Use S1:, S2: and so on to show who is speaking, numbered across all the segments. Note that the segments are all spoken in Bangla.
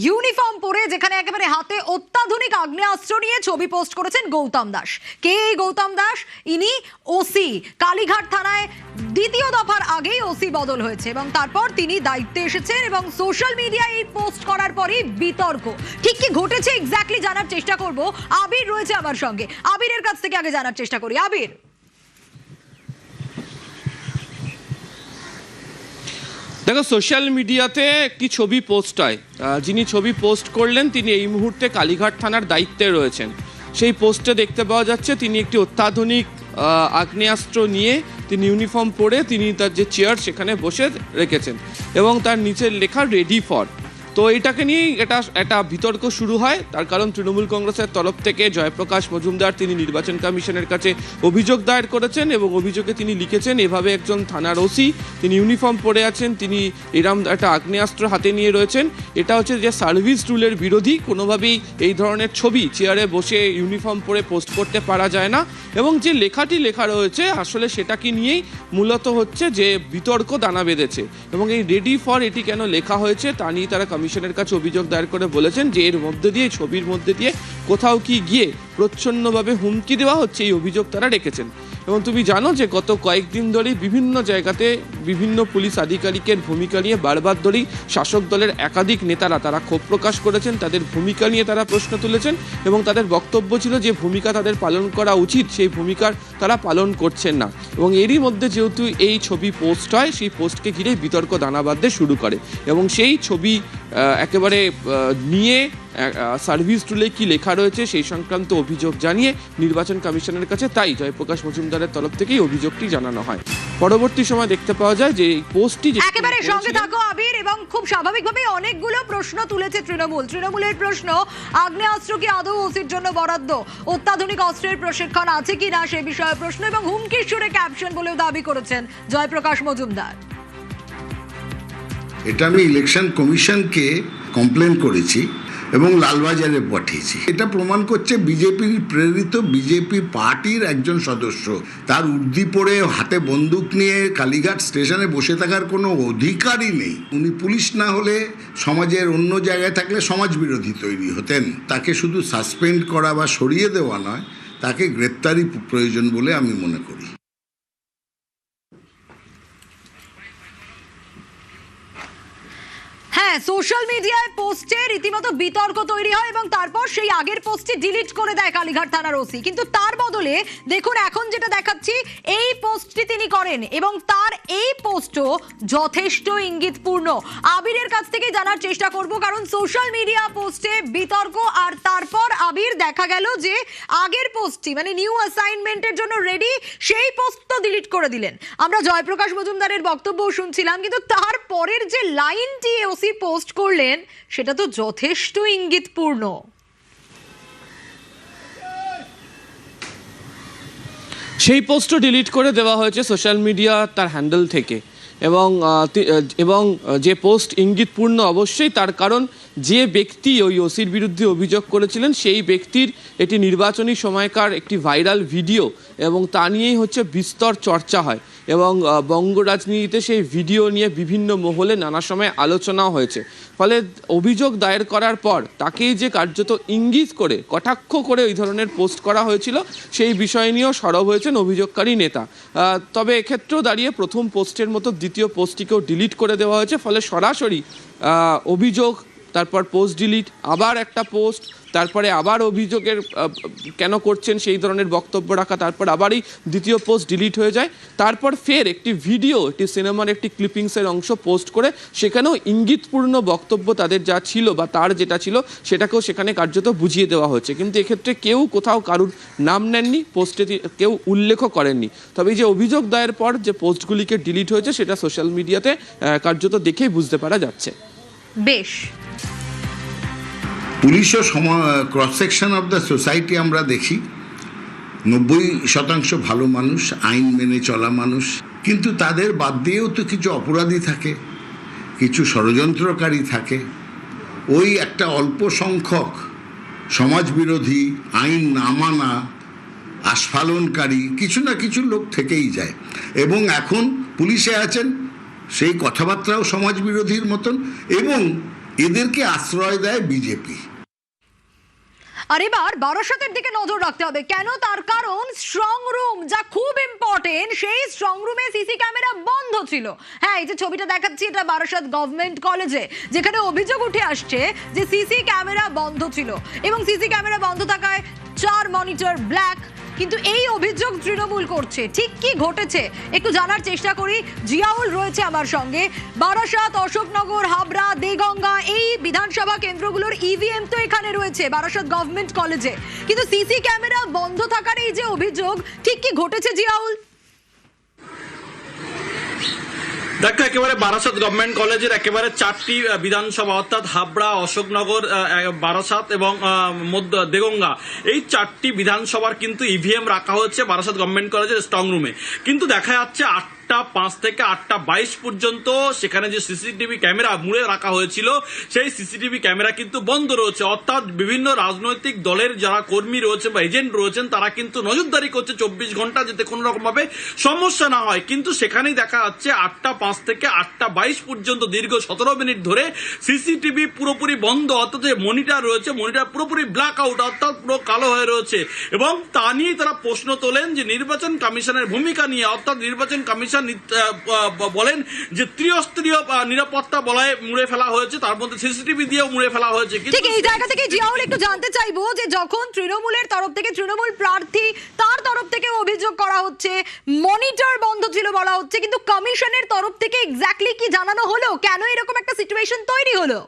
S1: ইউনিফর্ম পরে যেখানে একেবারে হাতে অত্যাধুনিক আগ্নেয়াস্ত্র নিয়ে ছবি পোস্ট করেছেন গৌতম দাস। কে এই গৌতম দাস? ইনি ওসি কালীঘাট থানায় দ্বিতীয় দফার আগেই ওসি বদল হয়েছে এবং তারপর তিনি দায়িত্বে এসেছেন এবং সোশ্যাল মিডিয়ায় এই পোস্ট করার পরই বিতর্ক। ঠিক কি ঘটেছে এক্স্যাক্টলি জানার চেষ্টা করব। আবির রয়েছে আমার সঙ্গে, আবিরের কাছ থেকে আগে জানার চেষ্টা করি। আবির,
S2: দেখো, সোশ্যাল মিডিয়াতে একটি ছবি পোস্ট হয়, যিনি ছবি পোস্ট করলেন তিনি এই মুহূর্তে কালীঘাট থানার দায়িত্বে রয়েছেন। সেই পোস্টে দেখতে পাওয়া যাচ্ছে তিনি একটি অত্যাধুনিক আগ্নেয়াস্ত্র নিয়ে তিনি ইউনিফর্ম পরে তিনি তার যে চেয়ার সেখানে বসে রেখেছেন এবং তার নিচে লেখা রেডি ফর। তো এটাকে নিয়েই একটা বিতর্ক শুরু হয়। তার কারণ তৃণমূল কংগ্রেসের তরফ থেকে জয়প্রকাশ মজুমদার তিনি নির্বাচন কমিশনের কাছে অভিযোগ দায়ের করেছেন এবং অভিযোগে তিনি লিখেছেন এভাবে একজন থানার ওসি তিনি ইউনিফর্ম পরে আছেন, তিনি এরম একটা আগ্নেয়াস্ত্র হাতে নিয়ে রয়েছেন। এটা হচ্ছে যে সার্ভিস রুলের বিরোধী, কোনোভাবেই এই ধরনের ছবি চেয়ারে বসে ইউনিফর্ম পরে পোস্ট করতে পারা যায় না। এবং যে লেখাটি লেখা রয়েছে আসলে সেটাকে নিয়েই মূলত হচ্ছে যে বিতর্ক দানা বেঁধেছে এবং এই রেডি ফর এটি কেন লেখা হয়েছে তা নিয়ে তারা কমিশনের কাছে অভিযোগ দায়ের করে বলেছেন যে এর মধ্যে দিয়ে ছবির মধ্যে দিয়ে কোথাও কি গিয়ে প্রচ্ছন্নভাবে হুমকি দেওয়া হচ্ছে, এই অভিযোগ তারা রেখেছেন। এবং তুমি জানো যে গত কয়েকদিন ধরেই বিভিন্ন জায়গাতে বিভিন্ন পুলিশ আধিকারিকের ভূমিকা নিয়ে বারবার ধরেই শাসক দলের একাধিক নেতারা তারা ক্ষোভ প্রকাশ করেছেন, তাদের ভূমিকা নিয়ে তারা প্রশ্ন তুলেছেন এবং তাদের বক্তব্য ছিল যে ভূমিকা তাদের পালন করা উচিত সেই ভূমিকার তারা পালন করছেন না। এবং এরই মধ্যে যেহেতু এই ছবি পোস্ট হয় সেই পোস্টকে ঘিরেই বিতর্ক দানা বাঁধতে শুরু করে এবং সেই ছবি একেবারে নিয়ে সার্ভিস রুলে কি লেখা রয়েছে সেই সংক্রান্ত অভিযোগ জানিয়ে নির্বাচন কমিশনের কাছে তাই জয়প্রকাশ মজুমদারের তরফ থেকেই অভিযোগটি জানানো হয়। পরবর্তী সময় দেখতে পাওয়া যায় যে এই পোস্টটি
S1: একেবারে সঙ্গে থাকো আবির। এবং খুব স্বাভাবিকভাবে অনেকগুলো প্রশ্ন তুলেছে তৃণমূলের প্রশ্ন, আগ্নেয়াস্ত্র কি আদৌ ওসির জন্য বরাদ্দ, অত্যাধুনিক অস্ত্রের প্রশিক্ষণ আছে কি না সে বিষয়ে প্রশ্ন এবং হুমকির সুরে ক্যাপশন বলেও দাবি করেছেন জয়প্রকাশ মজুমদার।
S3: এটা আমি ইলেকশন কমিশনকে কমপ্লেন করেছি এবং লালবাজারে পাঠিয়েছি। এটা প্রমাণ করছে বিজেপির প্রেরিত বিজেপি পার্টির একজন সদস্য তার উর্দি পরে হাতে বন্দুক নিয়ে কালীঘাট স্টেশনে বসে থাকার কোনো অধিকারই নেই। উনি পুলিশ না হলে সমাজের অন্য জায়গায় থাকলে সমাজ বিরোধী তৈরি হতেন। তাকে শুধু সাসপেন্ড করা বা সরিয়ে দেওয়া নয়, তাকে গ্রেপ্তারি প্রয়োজন বলে আমি মনে করি।
S1: হ্যাঁ, সোশ্যাল মিডিয়ায় পোস্টে রীতিমতো বিতর্ক তৈরি হয় এবং তারপর সেই আগের পোস্টটি ডিলিট করে দেয় কালীঘাট থানার ওসি। কিন্তু তার বদলে দেখুন এখন যেটা দেখাচ্ছি এই পোস্টটি তিনি করেন এবং তার এই পোস্টও যথেষ্ট ইঙ্গিতপূর্ণ। আবিরের কাছ থেকে জানার চেষ্টা করব কারণ সোশ্যাল মিডিয়া পোস্টে বিতর্ক আর তারপর আবির দেখা গেল যে আগের পোস্টটি মানে নিউ অ্যাসাইনমেন্টের জন্য রেডি সেই পোস্ট তো ডিলিট করে দিলেন। আমরা জয়প্রকাশ মজুমদারের বক্তব্যও শুনছিলাম, কিন্তু তার পরের যে লাইনটি ওসি পোস্ট করলেন সেটা তো যথেষ্ট ইঙ্গিতপূর্ণ।
S2: সেই পোস্টও ডিলিট করে দেওয়া হয়েছে সোশ্যাল মিডিয়া তার হ্যান্ডেল থেকে এবং যে পোস্ট ইঙ্গিতপূর্ণ অবশ্যই, তার কারণ যে ব্যক্তি ওই ওসির বিরুদ্ধে অভিযোগ করেছিলেন সেই ব্যক্তির এটি নির্বাচনী সময়কার একটি ভাইরাল ভিডিও এবং তা নিয়েই হচ্ছে বিস্তর চর্চা হয় এবং বঙ্গ রাজনীতিতে সেই ভিডিও নিয়ে বিভিন্ন মহলে নানা সময় আলোচনাও হয়েছে। ফলে অভিযোগ দায়ের করার পর তাকেই যে কার্যত ইঙ্গিত করে কটাক্ষ করে ওই ধরনের পোস্ট করা হয়েছিল সেই বিষয় নিয়েও সরব হয়েছেন অভিযোগকারী নেতা। তবে এক্ষেত্রেও দাঁড়িয়ে প্রথম পোস্টের মতো দ্বিতীয় পোস্টটিকেও ডিলিট করে দেওয়া হয়েছে। ফলে সরাসরি অভিযোগ, তারপর পোস্ট ডিলিট, আবার একটা পোস্ট, তারপরে আবার অভিযোগের কেন করছেন সেই ধরনের বক্তব্য রাখা, তারপর আবারই দ্বিতীয় পোস্ট ডিলিট হয়ে যায়। তারপর ফের একটি ভিডিও, একটি সিনেমার একটি ক্লিপিংসের অংশ পোস্ট করে সেখানেও ইঙ্গিতপূর্ণ বক্তব্য তাদের যা ছিল বা তার যেটা ছিল সেটাকেও সেখানে কার্যত বুঝিয়ে দেওয়া হচ্ছে। কিন্তু এক্ষেত্রে কেউ কোথাও কারুর নাম নেননি, পোস্টে কেউ উল্লেখও করেননি। তবে এই যে অভিযোগ দায়ের পর যে পোস্টগুলিকে ডিলিট হয়েছে সেটা সোশ্যাল মিডিয়াতে কার্যত দেখেই বুঝতে পারা যাচ্ছে।
S1: বেশ,
S3: পুলিশও cross section of the society আমরা দেখি 90% ভালো মানুষ, আইন মেনে চলা মানুষ, কিন্তু তাদের বাদ দিয়েও তো কিছু অপরাধী থাকে, কিছু ষড়যন্ত্রকারী থাকে। ওই একটা অল্প সংখ্যক সমাজ বিরোধী, আইন না মানা, আস্ফালনকারী কিছু না কিছু লোক থেকেই যায় এবং এখন পুলিশে আছেন সেই কথাবার্তাও সমাজ বিরোধীর মতন এবং এদেরকে আশ্রয় দেয় বিজেপি।
S1: আর এবার বারাসাতের দিকে নজর রাখতে হবে। কেন? তার কারণ স্ট্রং রুম যা খুব ইম্পর্টেন্ট, সেই স্ট্রং রুমে সিসি ক্যামেরা বন্ধ ছিল। হ্যাঁ, এই যে ছবিটা দেখাচ্ছি এটা বারাসাত গভর্নমেন্ট কলেজে, যেখানে অভিযোগ উঠে আসছে যে সিসি ক্যামেরা বন্ধ ছিল এবং সিসি ক্যামেরা বন্ধ থাকায় 4 মনিটর ব্ল্যাক। কিন্তু এই অভিযোগ তৃণমূল করছে, ঠিক কি ঘটেছে একটু জানার চেষ্টা করি। জিয়াউল রয়েছে আমার সঙ্গে। বারাসাত, অশোকনগর, হাবড়া, দেগঙ্গা এই বিধানসভা কেন্দ্রগুলোর ইভিএম তো এখানে রয়েছে বারাসাত গভর্নমেন্ট কলেজে, কিন্তু সিসি ক্যামেরা বন্ধ থাকার এই যে অভিযোগ, ঠিক কি ঘটেছে জিয়াউল?
S4: দেখো, একেবারে বারাসাত গভর্নমেন্ট কলেজের একেবারে 4টি বিধানসভা অর্থাৎ হাবড়া, অশোকনগর, বারাসাত এবং দেগঙ্গা, এই 4টি বিধানসভার কিন্তু ইভিএম রাখা হচ্ছে বারাসাত গভর্নমেন্ট কলেজের স্ট্রং রুমে। কিন্তু দেখা যাচ্ছে 8টা 5 থেকে 8টা 22 পর্যন্ত সেখানে যে সিসিটিভি ক্যামেরা মুড়ে রাখা হয়েছিল সেই সিসিটিভি ক্যামেরা কিন্তু বন্ধ রয়েছে। অর্থাৎ বিভিন্ন রাজনৈতিক দলের যারা কর্মী রয়েছে বা এজেন্ট রয়েছেন তারা কিন্তু নজরদারি করছে 24 ঘন্টা, যাতে কোনো রকম ভাবে সমস্যা না হয়। কিন্তু সেখানেই দেখা যাচ্ছে 8টা 5 থেকে 8টা 22 পর্যন্ত দীর্ঘ 17 মিনিট ধরে সিসিটিভি পুরোপুরি বন্ধ, অর্থাৎ যে মনিটর রয়েছে মনিটর পুরোপুরি ব্ল্যাক আউট, অর্থাৎ পুরো কালো হয়ে রয়েছে। এবং তা নিয়ে তারা প্রশ্ন তোলেন যে নির্বাচন কমিশনের ভূমিকা নিয়ে, অর্থাৎ নির্বাচন কমিশন বলেন যে ত্রিস্তরীয় নিরাপত্তা বলয়ে মুড়ে ফেলা হয়েছে, তার মধ্যে সিসিটিভি দিয়েও মুড়ে ফেলা হয়েছে।
S1: ঠিক এই জায়গা থেকে জিয়াউল একটু জানতে চাইবো যে যখন তৃণমূলের তরফ থেকে, তৃণমূল প্রার্থী তার তরফ থেকে অভিযোগ করা হচ্ছে মনিটর বন্ধ ছিল বলা হচ্ছে, কিন্তু কমিশনের তরফ থেকে এক্স্যাক্টলি কি জানানো হলো? কেন এরকম একটা সিচুয়েশন তৈরি হলো?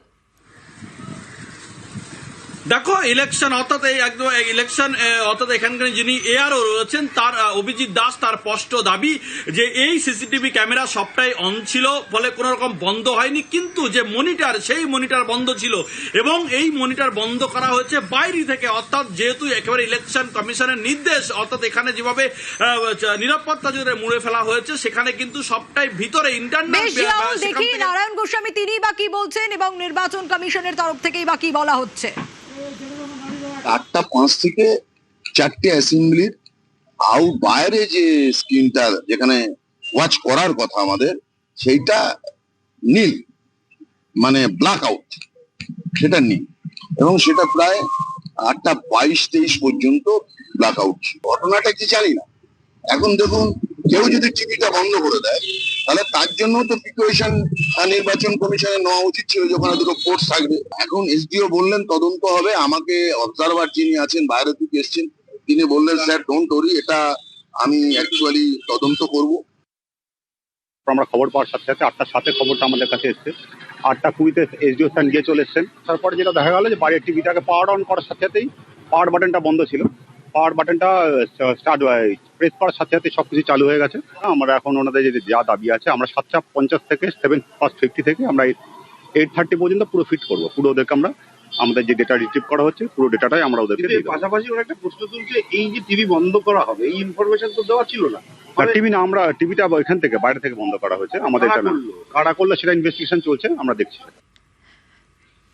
S4: দেখো, ইলেকশন অর্থাৎ এই একদম ইলেকশন অর্থাৎ এখানকার যিনি এআরও রয়েছেন তার অভিজিৎ দাস, তার স্পষ্ট দাবি যে এই সিসিটিভি ক্যামেরা সবটাই অন ছিল, ফলে কোনো রকম বন্ধ হয়নি। কিন্তু যে মনিটর, সেই মনিটর বন্ধ ছিল এবং এই মনিটর বন্ধ করা হয়েছে বাইরে থেকে, অর্থাৎ যেহেতু একেবারে ইলেকশন কমিশনের নির্দেশ, অর্থাৎ এখানে যেভাবে নিরাপত্তা জোরে মুড়ে ফেলা হয়েছে সেখানে কিন্তু সবটাই ভিতরে ইন্টারনাল।
S1: দেখি নারায়ণ গোস্বামী তিনি বা কি বলছেন এবং নির্বাচন কমিশনের তরফ থেকেই বা কি বলা হচ্ছে।
S5: 8টা 5 থেকে 4টে অ্যাসেম্বলির আউট বাইরে যে স্ক্রিনটা যেখানে ওয়াচ করার কথা আমাদের, সেইটা নীল, মানে ব্ল্যাক আউট, সেটা নীল এবং সেটা প্রায় 8টা 22-23 পর্যন্ত ব্ল্যাক আউট। ঘটনাটা কি জানি না। এখন দেখুন, কেউ যদি টিভিটা বন্ধ করে দেয় তাহলে তার জন্য তো প্রিপারেশন নির্বাচন কমিশনের নেওয়া উচিত ছিল, যখন দুটো ফোর্স থাকবে। এখন এসডিও বললেন তদন্ত হবে। আমাকে অবজারভার যিনি আছেন বাইরে থেকে এসছেন, তিনি বললেন স্যার ডোন্ট ওরি, এটা আমি অ্যাকচুয়ালি তদন্ত করব।
S6: আমরা খবর পাওয়ার সাথে সাথে 8টা 7-এ খবরটা আমাদের কাছে এসছে। 8টা 20-তে এসডিও স্যার নিয়ে চলে এসছেন। তারপরে যেটা দেখা গেল যে বাইরের টিভিটাকে পাওয়ার অন করার সাথে সাথেই পাওয়ার বাটনটা বন্ধ ছিল, পাওয়ার বাটনটা স্টার্ট প্রেস করার সাথে সাথে সবকিছু চালু হয়ে গেছে। আমরা এখন ওনাদের যে যা দাবি আছে, আমরা 750 থেকে 750 থেকে আমরা 830 পর্যন্ত পুরো ফিট করবো। পুরো ওদেরকে আমরা আমাদের যে ডেটা রিট্রিভ করা হচ্ছে পুরো ডেটাটাই আমরা ওদেরকে দিই।
S7: পাশাপাশি ওরা একটা প্রশ্ন তুলছে, এই যে টিভি বন্ধ করা হবে এই ইনফরমেশন তো দেওয়া ছিল না।
S6: টিভি না, আমরা টিভিটা এখান থেকে বাইরে থেকে বন্ধ করা হয়েছে, আমাদের কারা করলো সেটা ইনভেস্টিগেশন চলছে, আমরা দেখছি।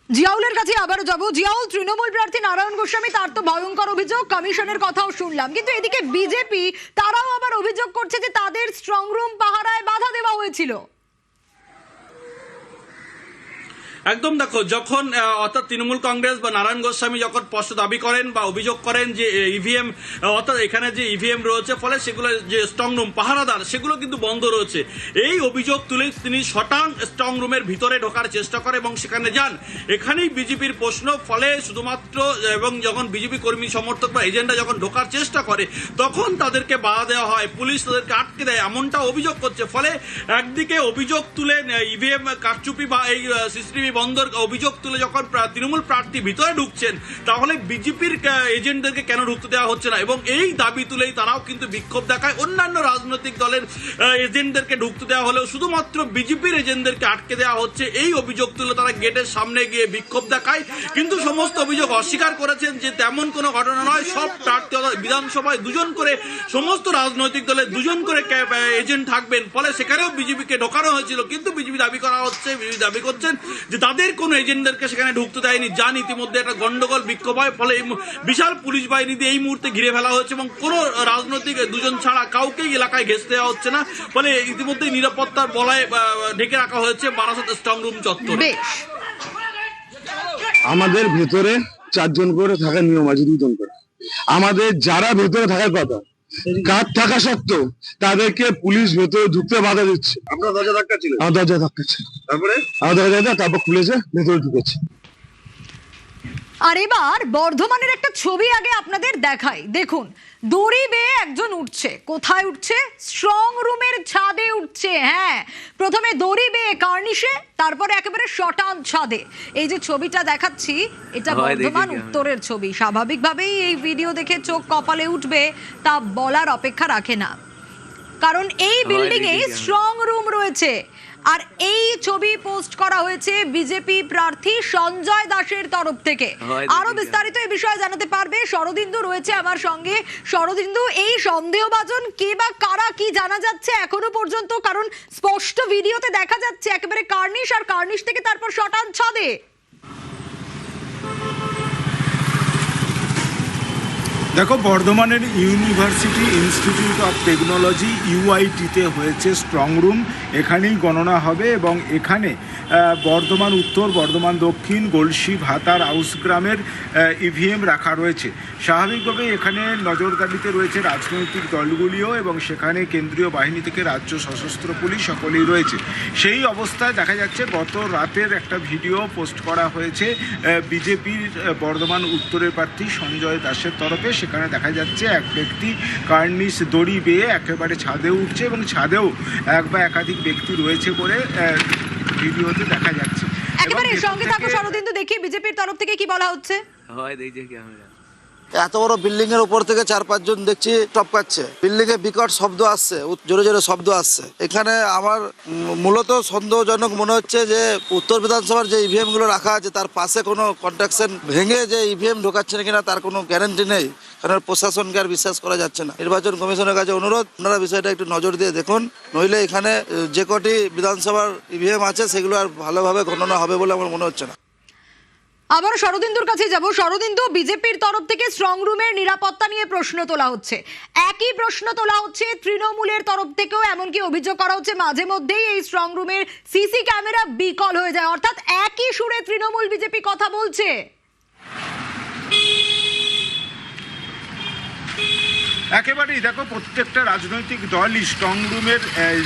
S1: জিয়াউলের কাছে আবারও যাবো। জিয়াউল, তৃণমূল প্রার্থী নারায়ণ গোস্বামী তার তো ভয়ঙ্কর অভিযোগ, কমিশনের কথাও শুনলাম, কিন্তু এদিকে বিজেপি তারাও আবার অভিযোগ করছে যে তাদের স্ট্রং রুম পাহারায় বাধা দেওয়া হয়েছিল।
S4: একদম, দেখো, যখন অর্থাৎ তৃণমূল কংগ্রেস বা নারায়ণ গোস্বামী যখন স্পষ্ট দাবি করেন বা অভিযোগ করেন যে ইভিএম অর্থাৎ এখানে যে ইভিএম রয়েছে ফলে সেগুলো যে স্ট্রং রুম পাহারাদার সেগুলো কিন্তু বন্ধ রয়েছে, এই অভিযোগ তুলে তিনি শটাং স্ট্রং রুমের ভিতরে ঢোকার চেষ্টা করে এবং সেখানে যান। এখানেই বিজেপির প্রশ্ন, ফলে শুধুমাত্র এবং যখন বিজেপি কর্মী সমর্থক বা এজেন্টরা যখন ঢোকার চেষ্টা করে তখন তাদেরকে বাধা দেওয়া হয়, পুলিশ তাদেরকে আটকে দেয়, এমনটা অভিযোগ করছে। ফলে একদিকে অভিযোগ তুলে ইভিএম কারচুপি বা এই সিসিটিভি বন্ধর অভিযোগ তুলে যখন তৃণমূল প্রার্থী ভিতরে ঢুকছেন, তাহলে বিজেপির এজেন্টদেরকে কেন ঢুকতে দেওয়া হচ্ছে না, এবং এই দাবি তুলেই তারাও কিন্তু বিক্ষোভ দেখায়। অন্যান্য রাজনৈতিক দলের এজেন্টদেরকে ঢুকতে দেওয়া হলেও শুধুমাত্র বিজেপির এজেন্টদেরকে আটকে দেওয়া হচ্ছে, এই অভিযোগ তুলে তারা গেটের সামনে গিয়ে বিক্ষোভ দেখায়। কিন্তু সমস্ত অভিযোগ অস্বীকার করেছেন যে তেমন কোনো ঘটনা নয়, সব প্রার্থী বিধানসভায় 2 জন করে, সমস্ত রাজনৈতিক দলের 2 জন করে এজেন্ট থাকবেন, ফলে সেখানেও বিজেপিকে ঢোকানো হয়েছিল। কিন্তু বিজেপি দাবি করছেন যে তাদের কোনো এজেন্টদেরকে সেখানে ঢুকতে দেয়নি। যান ইতিমধ্যে একটা গন্ডগোল বিক্ষোভ হয়, ফলে বিশাল পুলিশ বাহিনী দিয়ে এই মুহূর্তে ঘিরে ফেলা হচ্ছে এবং কোনো রাজনৈতিক 2 জন ছাড়া কাউকেই এলাকায় ঘেঁষতে দেওয়া হচ্ছে না, ফলে ইতিমধ্যে নিরাপত্তার বলয়ে ঢেকে রাখা হয়েছে বারাসাত স্ট্রং রুম চত্বর।
S8: আমাদের ভেতরে 4 জন করে থাকার নিয়ম আছে, 2 জন করে। আমাদের যারা ভেতরে থাকার কথা, কাজ থাকা সত্ত্বেও তাদেরকে পুলিশ ভেতরে ঢুকতে বাধা দিচ্ছে।
S7: আপনার দরজা ধাক্কা ছিল?
S8: আমার দরজা ধাক্কা ছিল,
S7: তারপরে
S8: আমার দরজা তারপর খুলেছে, ভেতরে ঢুকেছে।
S1: আর এবার বর্ধমানের একটা ছবি আগে আপনাদের দেখাই। দেখুন, দড়ি বেয়ে একজন উঠছে। কোথায় উঠছে? স্ট্রং রুমের ছাদে উঠছে। হ্যাঁ, প্রথমে দড়ি বেয়ে কার্নিশে, তারপরে একেবারে শটান ছাদে। এই যে ছবিটা দেখাচ্ছি, এটা বর্ধমান উত্তরের ছবি। স্বাভাবিকভাবেই এই ভিডিও দেখে চোখ কপালে উঠবে, তা বলার অপেক্ষা রাখে না, কারণ এই বিল্ডিং এ স্ট্রং রুম রয়েছে। আর এই ছবি পোস্ট করা হয়েছে বিজেপি প্রার্থী সঞ্জয় দাসের তরফ থেকে। আরো বিস্তারিত এই বিষয়ে জানাতে পারবে শরদিন্দু রয়েছে আমার সঙ্গে। শরদিন্দু, এই সন্দেহভাজন কে বা কারা, কি জানা যাচ্ছে এখনো পর্যন্ত? কারণ স্পষ্ট ভিডিওতে দেখা যাচ্ছে একেবারে কার্নিশ, আর কার্নিশ থেকে তারপর শটান ছাদে।
S9: দেখো, বর্ধমানের ইউনিভার্সিটি ইনস্টিটিউট অফ টেকনোলজি ইউআইটিতে হয়েছে স্ট্রং রুম। এখানেই গণনা হবে এবং এখানে বর্ধমান উত্তর, বর্ধমান দক্ষিণ, গলসি, ভাতার, আউসগ্রামের ইভিএম রাখা রয়েছে। স্বাভাবিকভাবে এখানে নজরদারিতে রয়েছে রাজনৈতিক দলগুলিও এবং সেখানে কেন্দ্রীয় বাহিনী থেকে রাজ্য সশস্ত্র পুলিশ সকলেই রয়েছে। সেই অবস্থায় দেখা যাচ্ছে গত রাতের একটা ভিডিও পোস্ট করা হয়েছে বিজেপির বর্ধমান উত্তরের প্রার্থী সঞ্জয় দাসের তরফে। সেখানে দেখা যাচ্ছে এক ব্যক্তি কার্নিশ দড়ি বেয়ে একেবারে ছাদে উঠছে এবং ছাদেও এক বা একাধিক ব্যক্তি রয়েছে বলে ভিডিওতে দেখা যাচ্ছে।
S1: একেবারে সঙ্গে থাকো শরদিন্দু, দেখি বিজেপির তরফ থেকে কি বলা হচ্ছে।
S10: এত বড় বিল্ডিং এর উপর থেকে 4-5 জন দেখছি টপকাচ্ছে। বিল্ডিং এ বিকট শব্দ আসছে, জোরে জোরে শব্দ আসছে। এখানে আমার মূলত সন্দেহজনক মনে হচ্ছে যে উত্তর বিধানসভার যে ইভিএম গুলো রাখা আছে তার পাশে কোনো কন্ট্রাকশন ভেঙে যে ইভিএম ঢোকাচ্ছে না কিনা তার কোনো গ্যারান্টি নেই। কারণ প্রশাসনকে আর বিশ্বাস করা যাচ্ছে না। নির্বাচন কমিশনের কাছে অনুরোধ, আপনারা বিষয়টা একটু নজর দিয়ে দেখুন, নইলে এখানে যে কটি বিধানসভার ইভিএম আছে সেগুলো আর ভালোভাবে গণনা হবে বলে আমার মনে হচ্ছে না।
S1: আবার শরদিন্দুর কাছে যাব। শরদিন্দু, বিজেপির তরফ থেকে স্ট্রং রুমের নিরাপত্তা নিয়ে প্রশ্ন তোলা হচ্ছে। একই প্রশ্ন তোলা হচ্ছে তৃণমূলের তরফ থেকেও, এমনকি অভিযোগ করা হচ্ছে মাঝে মধ্যেই এই স্ট্রং রুমের সিসি ক্যামেরা বিকল হয়ে যায়। অর্থাৎ একই সুরে তৃণমূল বিজেপি কথা বলছে।
S9: একেবারেই দেখো, প্রত্যেকটা রাজনৈতিক দলই স্ট্রং রুমের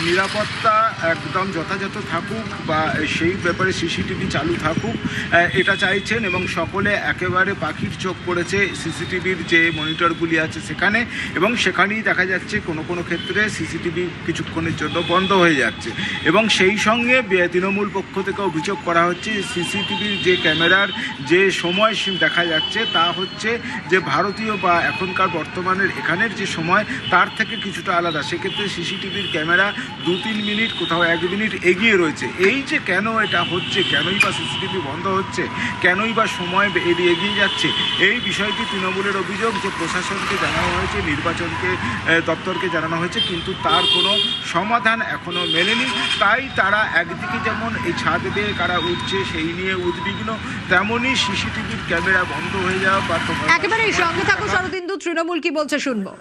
S9: নিরাপত্তা একদম যথাযথ থাকুক বা সেই ব্যাপারে সিসিটিভি চালু থাকুক এটা চাইছেন এবং সকলে একেবারে পাখির চোখ পড়েছে সিসিটিভির যে মনিটরগুলি আছে সেখানে, এবং সেখানেই দেখা যাচ্ছে কোনো কোনো ক্ষেত্রে সিসিটিভি কিছুক্ষণের জন্য বন্ধ হয়ে যাচ্ছে। এবং সেই সঙ্গে তৃণমূল পক্ষ থেকে অভিযোগ করা হচ্ছে সিসিটিভির যে ক্যামেরার যে সময় দেখা যাচ্ছে তা হচ্ছে যে ভারতীয় বা এখনকার বর্তমানের এখানের যে সময় তার থেকে কিছুটা আলাদা। সেক্ষেত্রে সিসিটিভির ক্যামেরা 2-3 মিনিট, কোথাও 1 মিনিট এগিয়ে রয়েছে। এই যে কেন এটা হচ্ছে, কেনই বা সিসিটিভি বন্ধ হচ্ছে, কেনই বা সময় এগিয়ে যাচ্ছে, এই বিষয়টি তৃণমূলের অভিযোগ যে প্রশাসনকে জানানো হয়েছে, নির্বাচনকে দপ্তরকে জানানো হয়েছে, কিন্তু তার কোনো সমাধান এখনো মেলেনি। তাই তারা একদিকে যেমন এই ছাদ দিয়ে কারা উঠছে সেই নিয়ে উদ্বিগ্ন, তেমনই সিসিটিভির ক্যামেরা বন্ধ হয়ে যাওয়া বা
S1: একেবারে সঙ্গে থাকো শরদিন্দু, তৃণমূল কি বলছে শুনবো।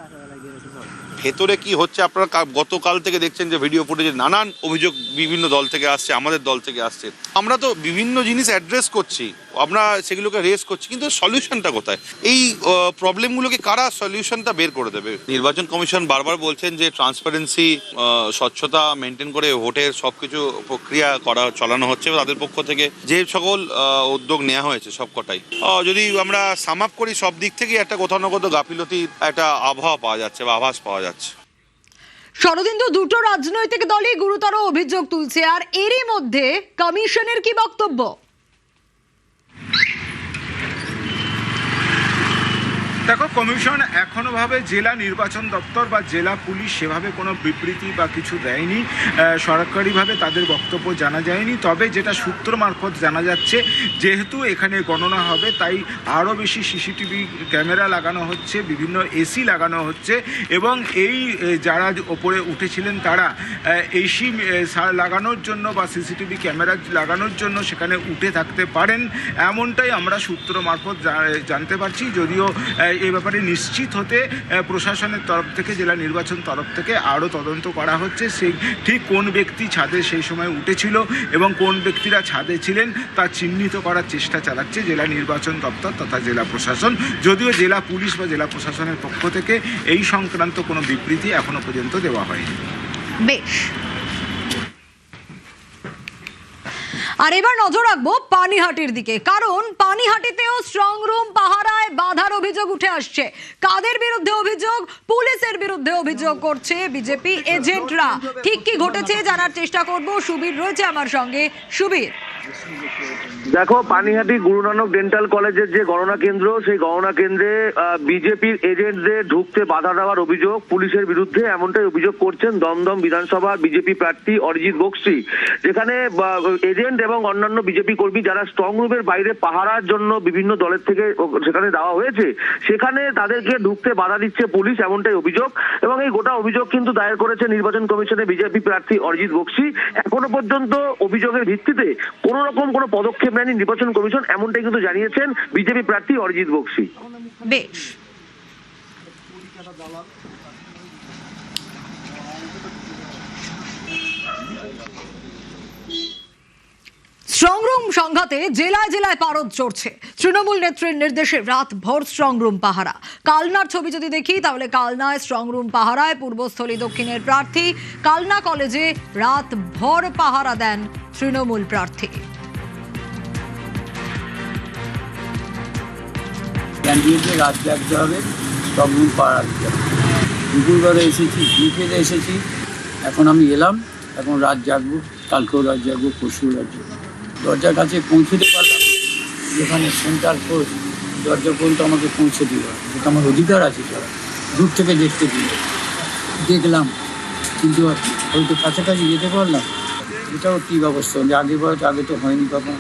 S11: ভেতরে কি হচ্ছে আপনারা গতকাল থেকে দেখছেন যে ভিডিও ফুটেজে নানান অভিযোগ বিভিন্ন দল থেকে আসছে, আমাদের দল থেকে আসছে। আমরা তো বিভিন্ন জিনিস অ্যাড্রেস করছি, আমরা সেগুলোকে রেস করছি, কিন্তু সলিউশনটা কোথায়? এই প্রবলেমগুলোকে কারা সলিউশনটা বের করে দেবে? নির্বাচন কমিশন বারবার বলছেন যে ট্রান্সপারেন্সি, স্বচ্ছতা মেনটেন করে ভোটের সবকিছু প্রক্রিয়া চালানো হচ্ছে তাদের পক্ষ থেকে। যে সকল উদ্যোগ নেওয়া হয়েছে সবকটাই যদি আমরা সাম আপ করি, সব দিক থেকে একটা কোথাও না কোথাও গাফিলতির একটা আবহাওয়া পাওয়া যাচ্ছে বা আভাস পাওয়া যাচ্ছে।
S1: শরদিন্দু, দুটো রাজনৈতিক দলই গুরুতর অভিযোগ তুলছে, আর এরই মধ্যে কমিশনের কি বক্তব্য?
S9: দেখো, কমিশন এখনো ভাবে জেলা নির্বাচন দপ্তর বা জেলা পুলিশ সেভাবে কোনো বিবৃতি বা কিছু দেয়নি, সরকারিভাবে তাদের বক্তব্য জানা যায়নি। তবে যেটা সূত্র মারফত জানা যাচ্ছে, যেহেতু এখানে গণনা হবে তাই আরও বেশি সিসিটিভি ক্যামেরা লাগানো হচ্ছে, বিভিন্ন এসি লাগানো হচ্ছে, এবং এই যারা ওপরে উঠেছিলেন তারা এসি লাগানোর জন্য বা সিসিটিভি ক্যামেরা লাগানোর জন্য সেখানে উঠে থাকতে পারেন, এমনটাই আমরা সূত্র মারফত জানতে পারছি। যদিও এই ব্যাপারে ব্যাপারে নিশ্চিত হতে প্রশাসনের তরফ থেকে, জেলা নির্বাচন তরফ থেকে আরও তদন্ত করা হচ্ছে। সেই ঠিক কোন ব্যক্তি ছাদে সেই সময় উঠেছিল এবং কোন ব্যক্তিরা ছাদে ছিলেন তা চিহ্নিত করার চেষ্টা চালাচ্ছে জেলা নির্বাচন দপ্তর তথা জেলা প্রশাসন। যদিও জেলা পুলিশ বা জেলা প্রশাসনের পক্ষ থেকে এই সংক্রান্ত কোনো বিবৃতি এখনো পর্যন্ত দেওয়া হয়নি।
S1: বেশ, আর এবার নজর রাখবো পানিহাটির দিকে, কারণ পানিহাটিতেও স্ট্রং রুম পাহারায় বাধার অভিযোগ উঠে আসছে। কাদের বিরুদ্ধে অভিযোগ? পুলিশের বিরুদ্ধে অভিযোগ করছে বিজেপি এজেন্টরা। ঠিক কি ঘটেছে জানার চেষ্টা করব। সুবীর রয়েছে আমার সঙ্গে। সুবীর,
S8: দেখো, পানিহাটি গুরু নানক ডেন্টাল কলেজের যে গণনা কেন্দ্র, সেই গণনা কেন্দ্রে বিজেপির এজেন্টদের ঢুকতে বাধা দেওয়ার অভিযোগ পুলিশের বিরুদ্ধে, এমনটাই অভিযোগ করছেন দমদম বিধানসভার বিজেপি প্রার্থী অরিজিৎ বক্সি। যেখানে এজেন্ট এবং অন্যান্য বিজেপি কর্মী যারা স্ট্রং রুমের বাইরে পাহারার জন্য বিভিন্ন দলের থেকে সেখানে দেওয়া হয়েছে, সেখানে তাদেরকে ঢুকতে বাধা দিচ্ছে পুলিশ, এমনটাই অভিযোগ। এবং এই গোটা অভিযোগ কিন্তু দায়ের করেছে নির্বাচন কমিশনে বিজেপি প্রার্থী অরিজিৎ বক্সি। এখনো পর্যন্ত অভিযোগের ভিত্তিতে কোন রকম কোনো পদক্ষেপ নেয়নি নির্বাচন কমিশন, এমনটাই কিন্তু জানিয়েছেন বিজেপি প্রার্থী অরিজিৎ বক্সি।
S1: বেশ, স্ট্রং রুম সংঘাতে জেলায় জেলায় পারদ চড়ছে। তৃণমূল নেত্রীর নির্দেশে রাত ভর স্ট্রং রুম পাহারা। কালনার ছবি যদি দেখি তাহলে কালনায় স্ট্রং রুম পাহারায় পূর্বস্থলী দক্ষিণের প্রার্থী। কালনা কলেজে রাত ভর পাহারা দেন তৃণমূল প্রার্থী।
S12: ক্যান্ডিডেটকে রাত জাগতে হবে, স্ট্রং রুম পাহারা দিতে হবে। দুপুরবেলা এসেছি, বিকেলে এসেছি, এখন আমি এলাম, এখন রাত জাগবো, কালকেও রাত জাগবো, পরশুও রাত জাগবো। দরজার কাছে পৌঁছতে পারলাম, যেখানে সেন্টার পোস্ট দরজা পর্যন্ত আমাকে পৌঁছে দিল, যেটা আমার অধিকার আছে। তারা দূর থেকে দেখতে দিল, দেখলাম, কিন্তু হয়তো কাছাকাছি যেতে পারলাম, এটাও কি ব্যবস্থা আগে তো হয়নি কখন।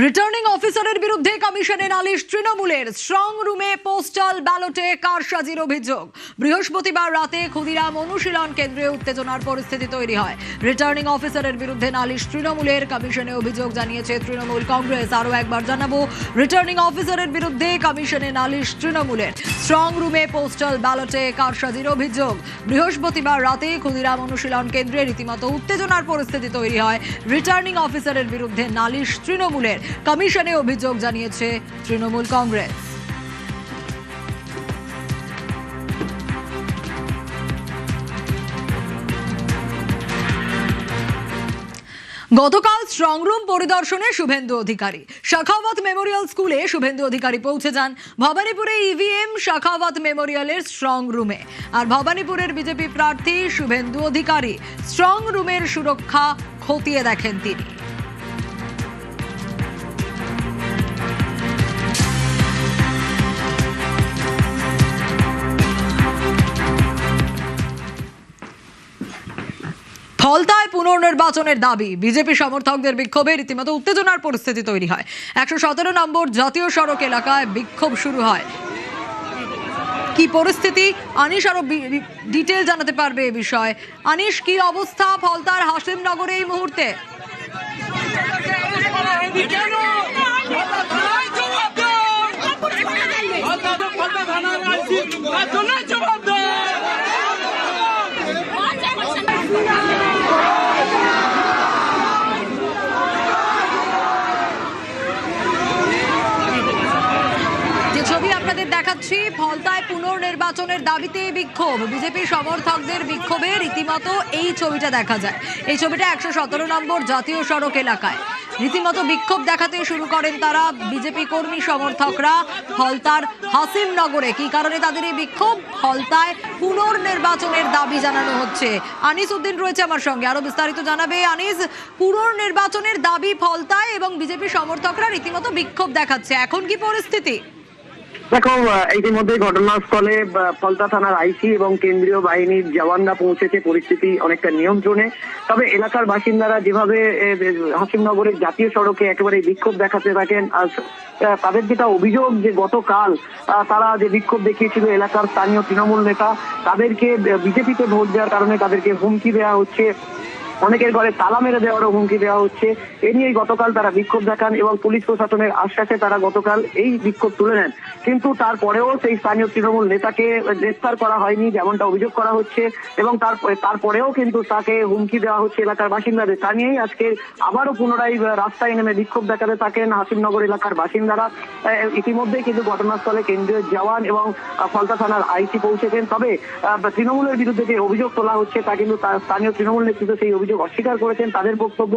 S1: রিটার্নিং অফিসারের বিরুদ্ধে কমিশনে নালিশ তৃণমূলের। স্ট্রং রুমে পোস্টাল ব্যালটে কারসাজির অভিযোগ। বৃহস্পতিবার রাতে ক্ষুদিরাম অনুশীলন কেন্দ্রে উত্তেজনার পরিস্থিতি তৈরি হয়। রিটার্নিং অফিসারের বিরুদ্ধে নালিশ তৃণমূলের। কমিশনে অভিযোগ জানিয়েছে তৃণমূল কংগ্রেস। আরও একবার জানাবো, রিটার্নিং অফিসারের বিরুদ্ধে কমিশনে নালিশ তৃণমূলের। স্ট্রং রুমে পোস্টাল ব্যালটে কারসাজির অভিযোগ। বৃহস্পতিবার রাতে ক্ষুদিরাম অনুশীলন কেন্দ্রে রীতিমতো উত্তেজনার পরিস্থিতি তৈরি হয়। রিটার্নিং অফিসারের বিরুদ্ধে নালিশ তৃণমূলের। কমিশনে অভিযোগ জানিয়েছে তৃণমূল কংগ্রেস। গতকাল স্ট্রং রুম পরিদর্শনে শুভেন্দু অধিকারী। শাখাওয়াত মেমোরিয়াল স্কুলে শুভেন্দু অধিকারী পৌঁছে যান। ভবানীপুরে ইভিএম শাখাওয়াত মেমোরিয়ালের স্ট্রং রুমে। আর ভবানীপুরের বিজেপি প্রার্থী শুভেন্দু অধিকারী স্ট্রং রুমের সুরক্ষা খতিয়ে দেখেন তিনি। ফলতায় পুনর্নির্বাচনের দাবি। বিজেপি সমর্থকদের বিক্ষোভে রীতিমতো উত্তেজনার পরিস্থিতি তৈরি হয়। 117 নম্বর জাতীয় সড়ক এলাকায় বিক্ষোভ শুরু হয়। কি পরিস্থিতি, আনিশ আরো ডিটেল জানাতে পারবে এ বিষয়ে। আনিশ, কি অবস্থা ফলতার হাসিমনগরে এই মুহূর্তে? দেখাচ্ছি ফলতায় পুনর্নির্বাচনের দাবিতে বিক্ষোভ। বিজেপি সমর্থকদের বিক্ষোভে রীতিমতো এই ছবিটা দেখা যায়। এই ছবিটা 117 নম্বর জাতীয় সড়ক এলাকায় রীতিমতো বিক্ষোভ দেখাতে শুরু করেন তারা। বিজেপি কর্মী সমর্থকরা ফলতার হাসিমনগরে। কি কারণে তাদের এই বিক্ষোভ? ফলতায় পুনর্নির্বাচনের দাবি জানানো হচ্ছে। আনিস উদ্দিন রয়েছে আমার সঙ্গে, আরো বিস্তারিত জানাবে। আনিস, পুনর্নির্বাচনের দাবি ফলতায় এবং বিজেপি সমর্থকরা রীতিমতো বিক্ষোভ দেখাচ্ছে, এখন কি পরিস্থিতি?
S8: দেখো, ইতিমধ্যে ঘটনাস্থলে ফলতা থানার আইসি এবং কেন্দ্রীয় বাহিনীর জওয়ানরা পৌঁছেছে, পরিস্থিতি অনেকটা নিয়ন্ত্রণে। তবে এলাকার বাসিন্দারা যেভাবে হাসিমনগরের জাতীয় সড়কে একেবারে বিক্ষোভ দেখাতে থাকেন, আর তাদের যেটা অভিযোগ যে গতকাল তারা যে বিক্ষোভ দেখিয়েছিল এলাকার স্থানীয় তৃণমূল নেতা, তাদেরকে বিজেপিতে ভোট দেওয়ার কারণে তাদেরকে হুমকি দেওয়া হচ্ছে, অনেকের ঘরে তালা মেরে দেওয়ারও হুমকি দেওয়া হচ্ছে। এ নিয়েই গতকাল তারা বিক্ষোভ দেখান এবং পুলিশ প্রশাসনের আশ্বাসে তারা গতকাল এই বিক্ষোভ তুলে নেন। কিন্তু তারপরেও সেই স্থানীয় তৃণমূল নেতাকে গ্রেফতার করা হয়নি যেমনটা অভিযোগ করা হচ্ছে, এবং তারপরেও কিন্তু তাকে হুমকি দেওয়া হচ্ছে এলাকার বাসিন্দাদের। তা নিয়েই আজকে আবারও পুনরায় রাস্তায় নেমে বিক্ষোভ দেখাতে থাকেন হাসিমনগর এলাকার বাসিন্দারা। ইতিমধ্যেই কিন্তু ঘটনাস্থলে কেন্দ্রীয় জওয়ান এবং ফলতা থানার আইসি পৌঁছেছেন। তবে তৃণমূলের বিরুদ্ধে যে অভিযোগ তোলা হচ্ছে তা কিন্তু স্থানীয় তৃণমূল নেতৃত্ব সেই অভিযোগ অস্বীকার করেছেন। তাদের বক্তব্য,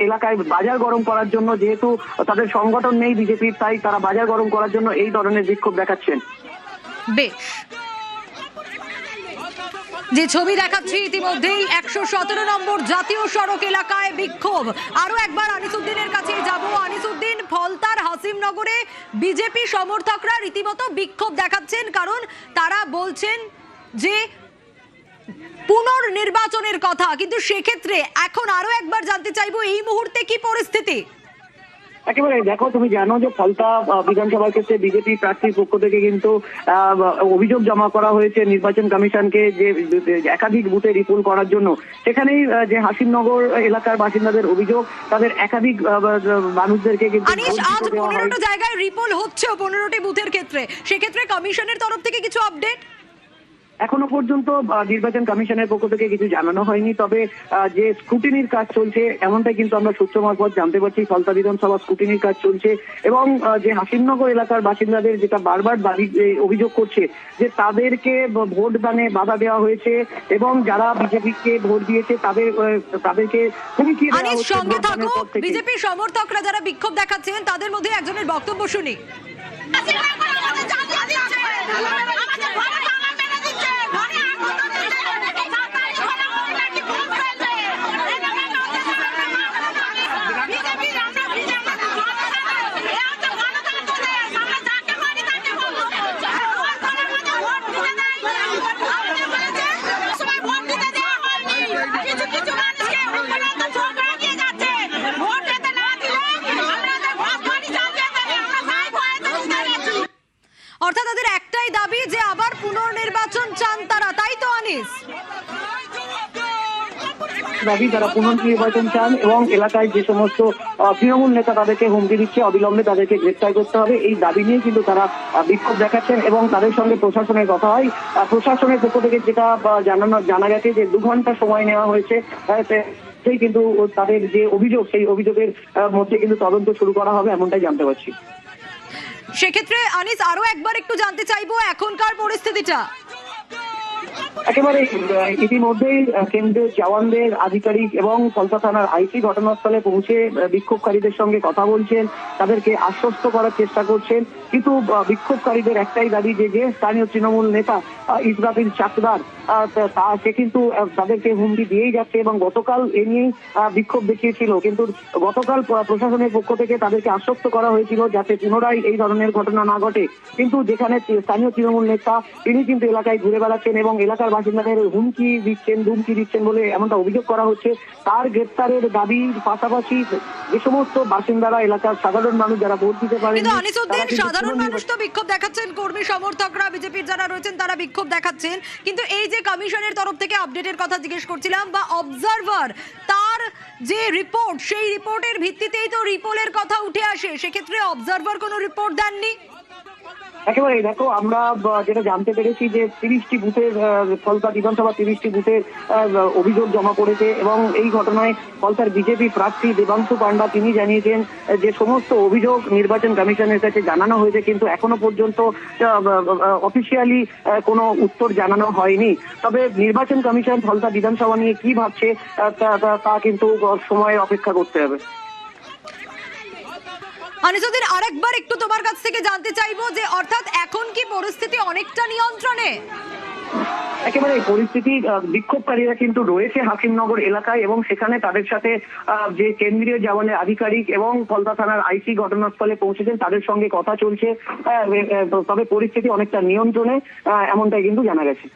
S8: এলাকায় বাজার গরম করার জন্য, যেহেতু তাদের সংগঠন নেই বিজেপির, তাই তারা বাজার গরম করার জন্য এই ধরনের বিক্ষোভ দেখাচ্ছেন।
S1: বেশ, যে ছবি দেখাচ্ছি ইতিমধ্যেই 117 নম্বর জাতীয় সড়ক এলাকায় বিক্ষোভ। আরো একবার আনিসুদ্দিনের কাছে যাব। আনিসুদ্দিন, ফলতার হাসিমনগরে বিজেপি সমর্থকরা রীতিমতো বিক্ষোভ দেখাচ্ছেন, কারণ তারা বলছেন যে পুনর্নির্বাচনের কথা, কিন্তু সেক্ষেত্রে এখন আরো একবার জানতে চাইবো এই মুহূর্তে কি পরিস্থিতি?
S8: একেবারে দেখো, তুমি জানো যে ফলতা বিধানসভার ক্ষেত্রে বিজেপি প্রার্থীর পক্ষ থেকে কিন্তু অভিযোগ জমা করা হয়েছে নির্বাচন কমিশনকে, যে একাধিক বুথে রিপোল করার জন্য। সেখানেই যে হাসিমনগর এলাকার বাসিন্দাদের অভিযোগ, তাদের একাধিক মানুষদেরকে কিন্তু
S1: আজ 15টা জায়গায় রিপোল হচ্ছে 15টি বুথের ক্ষেত্রে, সেক্ষেত্রে কমিশনের তরফ থেকে কিছু আপডেট
S8: এখনো পর্যন্ত নির্বাচন কমিশনের পক্ষ থেকে কিছু জানানো হয়নি। তবে যে স্ক্রুটিনির কাজ চলছে এমনটাই কিন্তু আমরা সূত্র মারফত জানতে পারছি। ফলতা বিধানসভা স্ক্রুটিনির কাজ চলছে, এবং যে হাসিমনগর এলাকার বাসিন্দাদের যেটা বারবার দাবি অভিযোগ করছে যে তাদেরকে ভোট দানে বাধা দেওয়া হয়েছে, এবং যারা বিজেপিকে ভোট দিয়েছে তাদেরকে হুমকি দেওয়া হচ্ছে।
S1: সঙ্গে থাকো, বিজেপি সমর্থকরা যারা বিক্ষোভ দেখাচ্ছেন তাদের মধ্যে একজনের বক্তব্য শুনি। অর্থাৎ তাদের একটাই দাবি যে আবার পুনর্নির্বাচন চান তারা, তাই তো আনিস?
S8: দাবি তারা পুনর্নির্বাচন চান, এবং এলাকায় যে সমস্ত তৃণমূল নেতা তাদেরকে হুমকি দিচ্ছে অবিলম্বে তাদেরকে গ্রেফতার করতে হবে, এই দাবি নিয়ে কিন্তু তারা বিক্ষোভ দেখাচ্ছেন। এবং তাদের সঙ্গে প্রশাসনের কথা হয়, প্রশাসনের পক্ষ থেকে যেটা জানা গেছে যে 2 ঘন্টা সময় নেওয়া হয়েছে, সেই কিন্তু তাদের যে অভিযোগ সেই অভিযোগের মধ্যে কিন্তু তদন্ত শুরু করা হবে, এমনটাই জানতে পারছি।
S1: সেক্ষেত্রে আনিস আরো একবার একটু জানতে চাইবো এখনকার পরিস্থিতিটা।
S8: একেবারে ইতিমধ্যেই কেন্দ্রীয় জওয়ানদের আধিকারিক এবং ফলতা থানার আইসি ঘটনাস্থলে পৌঁছে বিক্ষোভকারীদের সঙ্গে কথা বলছেন, তাদেরকে আশ্বস্ত করার চেষ্টা করছেন। কিন্তু বিক্ষোভকারীদের একটাই দাবি যে স্থানীয় তৃণমূল নেতা ইসরাফিল চাকদার সে কিন্তু তাদেরকে হুমকি দিয়েই যাচ্ছে, এবং গতকাল এ নিয়েই বিক্ষোভ দেখিয়েছিল। কিন্তু গতকাল প্রশাসনের পক্ষ থেকে তাদেরকে আশ্বস্ত করা হয়েছিল যাতে পুনরায় এই ধরনের ঘটনা না ঘটে। কিন্তু যেখানে স্থানীয় তৃণমূল নেতা তিনি কিন্তু এলাকায় ঘুরে বেড়াচ্ছেন এবং এলাকার বাসিন্দাদের হুমকি দিচ্ছেন বলে এমনটা অভিযোগ করা হচ্ছে। তার গ্রেফতারের দাবির পাশাপাশি যে সমস্ত বাসিন্দারা, এলাকার সাধারণ মানুষ যারা ভোট দিতে পারেন,
S1: সাধারণ মানুষ তো বিক্ষোভ দেখাচ্ছেন, কর্মী সমর্থকরা বিজেপির যারা রয়েছেন তারা বিক্ষোভ দেখাচ্ছেন। কিন্তু এই যে কমিশনের তরফ থেকে আপডেটের কথা জিজ্ঞেস করছিলাম, বা অবজারভার তার যে রিপোর্ট, সেই রিপোর্টের ভিত্তিতেই তো রিপোলের কথা উঠে আসে, সেক্ষেত্রে অবজারভার কোনো রিপোর্ট দেননি।
S8: একেবারে দেখো, আমরা যেটা জানতে পেরেছি যে 30টি বুথের ফলতা বিধানসভা 30টি বুথের অভিযোগ জমা পড়েছে, এবং এই ঘটনায় ফলতার বিজেপি প্রার্থী দেবাংশু পান্ডা তিনি জানিয়েছেন যে সমস্ত অভিযোগ নির্বাচন কমিশনের কাছে জানানো হয়েছে, কিন্তু এখনো পর্যন্ত অফিসিয়ালি কোনো উত্তর জানানো হয়নি। তবে নির্বাচন কমিশন ফলতা বিধানসভা নিয়ে কি ভাবছে তা কিন্তু সময়ের অপেক্ষা করতে হবে।
S1: আনিসুদ্দিন, আরেকবার একটু তোমার কাছ থেকে জানতে চাইবো যে অর্থাৎ এখন কি পরিস্থিতি অনেকটা নিয়ন্ত্রণে?
S8: একেবারে পরিস্থিতি, বিক্ষোভকারীরা কিন্তু রয়েছে হাকিমনগর এলাকায়, এবং সেখানে তাদের সাথে যে কেন্দ্রীয় জওয়ানের আধিকারিক এবং ফলতা থানার আইসি ঘটনাস্থলে পৌঁছেছেন, তাদের সঙ্গে কথা চলছে। তবে পরিস্থিতি অনেকটা নিয়ন্ত্রণে, এমনটাই কিন্তু জানা গেছে।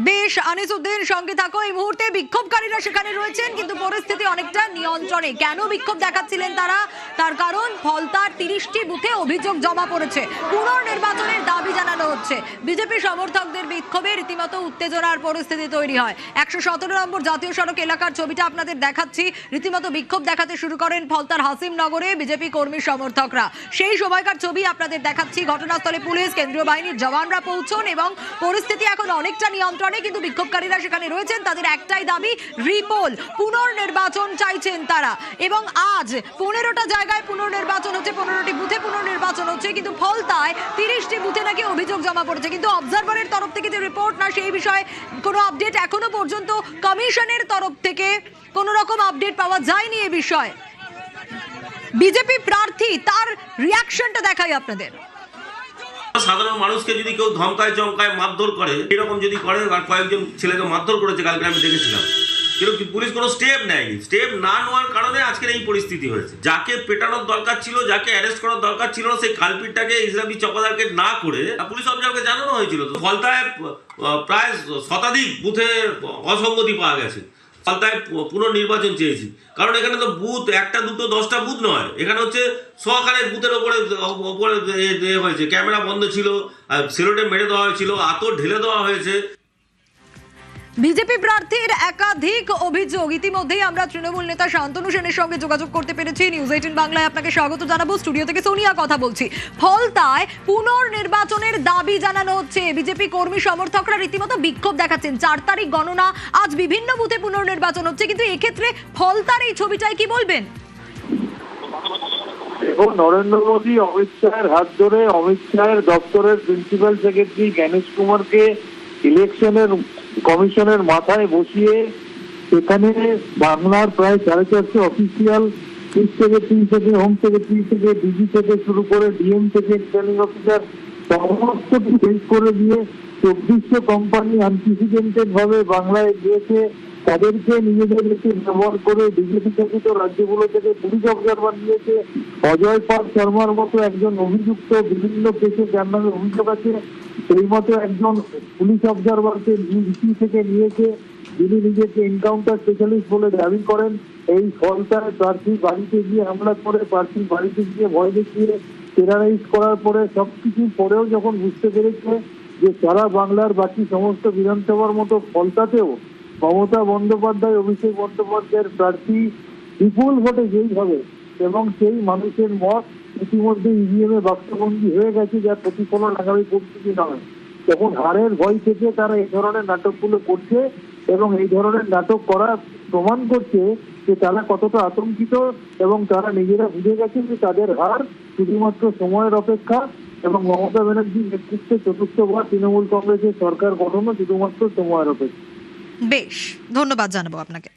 S1: বেশ, আনিসুদ্দিন সঙ্গে থাকো। এই মুহূর্তে বিক্ষোভকারীরা সেখানে রয়েছেন, কিন্তু পরিস্থিতি অনেকটা নিয়ন্ত্রণে। কেন বিক্ষোভ দেখাচ্ছিলেন তারা? তার কারণ ফলতার 30টি বুথে অভিযোগ জমা পড়েছে, পুনর্নির্বাচনের দাবি জানানো হচ্ছে। বিজেপি সমর্থকদের বিক্ষোভে রীতিমতো উত্তেজনার পরিস্থিতি তৈরি হয়। 117 নম্বর জাতীয় সড়ক এলাকার ছবিটা আপনাদের দেখাচ্ছি। রীতিমতো বিক্ষোভ দেখাতে শুরু করেন ফলতার হাসিমনগরে বিজেপি কর্মী সমর্থকরা। সেই সময়কার ছবি আপনাদের দেখাচ্ছি। ঘটনাস্থলে পুলিশ, কেন্দ্রীয় বাহিনীর জওয়ানরা পৌঁছন এবং পরিস্থিতি এখন অনেকটা নিয়ন্ত্রণে, কিন্তু বিক্ষোভকারীরা সেখানে রয়েছেন। তাদের একটাই দাবি, রিপোল, পুনর্নির্বাচন চাইছেন তারা। এবং আজ 15টা জায়গায় পুনর্নির্বাচন হচ্ছে, 15টি বুথে পুনর্নির্বাচন হচ্ছে, কিন্তু ফলতায় 30টি বুথে নাকি অভিযোগ জমা পড়েছে। কিন্তু অবজারভারের তরফ থেকে যে রিপোর্ট, না সেই বিষয়ে কোনো আপডেট এখনো পর্যন্ত কমিশনের তরফ থেকে কোনো রকম আপডেট পাওয়া যায়নি। এ বিষয়ে বিজেপি প্রার্থী তার রিয়াকশনটা দেখাই আপনাদের।
S13: সাধারণ মানুষকে যদি কেউ ধমকায় চমকায় মারধর করে, এরকম যদি করে, আর কয়েকজন ছেলেকে মারধর করেছে কালকে আমি দেখেছিলাম, কিন্তু পুলিশ কোনো স্টেপ নেয়নি। স্টেপ না নেওয়ার কারণে আজকের এই পরিস্থিতি হয়েছে। যাকে পেটানোর দরকার ছিল, যাকে অ্যারেস্ট করার দরকার ছিল, সেই কালপিটটাকে ইসলামী চকোদারকে না করে পুলিশ অফিসারকে জানানো হয়েছিল। তো ফলতায় প্রায় শতাধিক বুথে অসঙ্গতি পাওয়া গেছে। ফলতায় পুনর্নির্বাচন চেয়েছি, কারণ এখানে তো বুথ 1টা 2টো 10টা বুথ নয়, এখানে হচ্ছে সহকারে বুথের ওপরে হয়েছে, ক্যামেরা বন্ধ ছিল, সেলোটে মেরে দেওয়া হয়েছিল, আতর ঢেলে দেওয়া হয়েছে।
S1: বিজেপি প্রার্থীর একাধিক অভিযোগ। ইতিমধ্যেই আমরা তৃণমূল নেতা শান্তনু সেনের সঙ্গে যোগাযোগ করতে পেরেছি। নিউজ 18 বাংলায় আপনাকে স্বাগত জানাবো। স্টুডিও থেকে সোনিয়া কথা বলছি। ফলতায় পুনর্নির্বাচনের দাবি জানানো হচ্ছে। বিজেপি কর্মী সমর্থকরা রীতিমতো বিক্ষোভ দেখাচ্ছেন। 4 তারিখ গণনা, আজ বিভিন্ন বুথে পুনর্নির্বাচন হচ্ছে, কিন্তু এক্ষেত্রে ফলতার এই ছবিটাই কি বলবেন?
S14: দেখুন, নরেন্দ্র মোদী অমিত শাহের হাত ধরে অমিত শাহের দপ্তরের প্রিন্সিপাল সেক্রেটারি জ্ঞানেশ কুমারকে ইলেকশনের কমিশনের মাথায় বসিয়ে সেখানে বাংলার প্রায় 450 অফিসিয়াল, চিফ সেক্রেটারি থেকে, হোম সেক্রেটারি থেকে, ডিজি থেকে শুরু করে ডিএম থেকে রিটার্নিং অফিসার সমস্ত চেঞ্জ করে দিয়ে 2400 কোম্পানি আনপ্রেসিডেন্টেড ভাবে বাংলায় গিয়েছে। তাদেরকে নিজেদেরকে ব্যবহার করে বিজেপি শাসিত রাজ্যগুলো থেকে পুলিশ অবজারভার নিয়েছে। অজয় পাল শর্মার মতো একজন অভিযুক্ত, বিভিন্ন কেসে যার নামে অভিযোগ আছে, সেই মতো একজন পুলিশ অবজারভারকে ইসি থেকে নিয়েছে, যিনি নিজেকে এনকাউন্টার স্পেশালিস্ট বলে দাবি করেন। এই ফলতায় প্রার্থীর বাড়িতে গিয়ে হামলা করে, প্রার্থীর বাড়িতে গিয়ে ভয় দেখিয়ে টেরারাইজ করার পরে, সবকিছুর পরেও যখন বুঝতে পেরেছে যে সারা বাংলার বাকি সমস্ত বিধানসভার মতো ফলতাতেও মমতা বন্দ্যোপাধ্যায়, অভিষেক বন্দ্যোপাধ্যায়ের প্রার্থী বিপুল ভোটে জয়ী হবে এবং সেই মানুষের মত ইতিমধ্যে ইভিএম এ বাক্সবন্দী হয়ে গেছে, যার প্রতিফলন আগামী পরিস্থিতি নয়, তখন হারের ভয় থেকে তারা এই ধরনের নাটকগুলো করছে এবং এই ধরনের নাটক করা প্রমাণ করছে যে তারা কতটা আতঙ্কিত এবং তারা নিজেরা বুঝে গেছে যে তাদের হার শুধুমাত্র সময়ের অপেক্ষা এবং মমতা ব্যানার্জির নেতৃত্বে চতুর্থবার তৃণমূল কংগ্রেসের সরকার গঠনও শুধুমাত্র সময়ের অপেক্ষা।
S1: বেশ, ধন্যবাদ জানাবো আপনাকে।